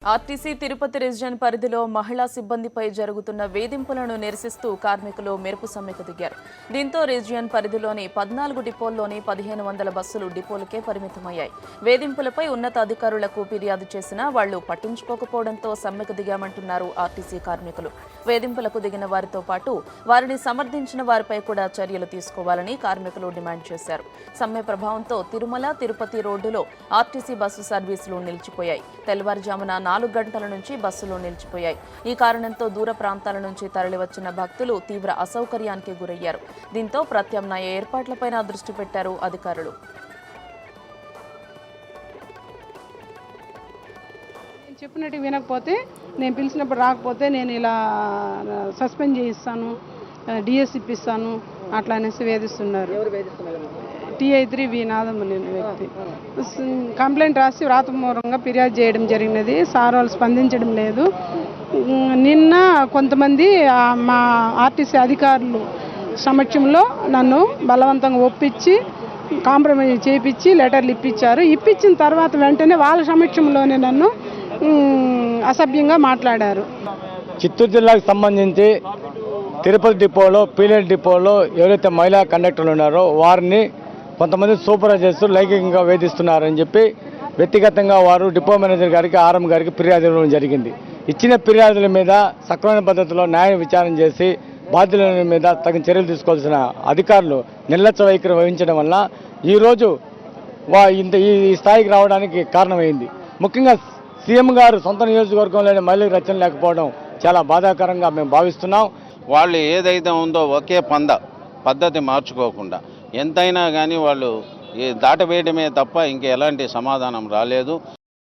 RTC Tirupati resident పరిధిలో మహిళా సిబ్బందిపై జరుగుతున్న వేధింపులను నిరసిస్తూ కార్మికులు మెరుపు సమ్మెకు దిగారు. దీంతో రెసిడెంట్ పరిధిలోని 14 డిపోల్లోని 1500 బస్సులు డిపోలకే పరిమితమయ్యాయి. వేధింపులపై ఉన్నత అధికారులకు ఫిర్యాదు చేసినా వాళ్లు పట్టించుకోకపోవడంతో సమ్మెకు దిగామంటున్నారు ఆర్టీసీ కార్మికులు. వేధింపులకు దిగిన వారితో పాటు వారిని సమర్థించిన వారిపై కూడా చర్యలు తీసుకోవాలని కార్మికులు డిమాండ్ చేశారు. సమ్మె ప్రభావంతో తిరుమల తిరుపతి రోడ్డులో ఆర్టీసీ బస్సు సర్వీసులు నిలిచిపోయాయి. తెల్లవారుజామున 4 గంటల నుంచి బస్సులు నిలిచిపోయాయి. ఈ కారణంతో దూర ప్రాంతాల నుంచి తరలివచ్చిన భక్తులు తీవ్ర అసౌకర్యానికి గురయ్యారు. దీంతో ప్రత్యామ్నాయ ఏర్పాట్లపైన దృష్టి పెట్టారు అధికారులు. చెప్పినట్టు వినకపోతే, నేను పిలిచినప్పుడు రాకపోతే నేను ఇలా సస్పెండ్ చేయిస్తాను, డిఎస్ ఇప్పిస్తాను అట్లా అనేసి వేధిస్తున్నారు. TI3 నాదములు వ్యక్తి కంప్లైంట్ రాసి వ్రాతపూర్వకంగా ఫిర్యాదు చేయడం జరిగినది. సార్ వాళ్ళు స్పందించడం లేదు. నిన్న కొంతమంది మా ఆర్టీసీ అధికారులు సమక్షంలో నన్ను బలవంతంగా ఒప్పించి కాంప్రమైజ్ చేయించి లెటర్లు ఇప్పించారు. ఇప్పించిన తర్వాత వెంటనే వాళ్ళ సమక్షంలోనే నన్ను అసభ్యంగా మాట్లాడారు. చిత్తూరు జిల్లాకు సంబంధించి తిరుపతి డిపోలో పీలేట్ డిపోలో ఎవరైతే మహిళా కండక్టర్లు ఉన్నారో వారిని కొంతమంది సూపర్వైజర్స్ లైంగికంగా వేధిస్తున్నారని చెప్పి వ్యక్తిగతంగా వారు డిపో మేనేజర్ గారికి RM గారికి ఫిర్యాదు ఇవ్వడం జరిగింది. ఇచ్చిన ఫిర్యాదుల మీద సక్రమైన పద్ధతిలో న్యాయ విచారణ చేసి బాధ్యుల మీద తగిన చర్యలు తీసుకోవాల్సిన అధికారులు నిర్లక్ష్య వైఖరి వహించడం వల్ల ఈరోజు ఈ స్థాయికి రావడానికి కారణమైంది. ముఖ్యంగా సీఎం గారు సొంత నియోజకవర్గంలోని మహిళలకు రచన లేకపోవడం చాలా బాధాకరంగా మేము భావిస్తున్నాం. వాళ్ళు ఏదైతే ఉందో ఒకే పద్ధతి మార్చుకోకుండా ఎంతైనా కానీ వాళ్ళు దాటవేయడమే తప్ప ఇంక ఎలాంటి సమాధానం రాలేదు.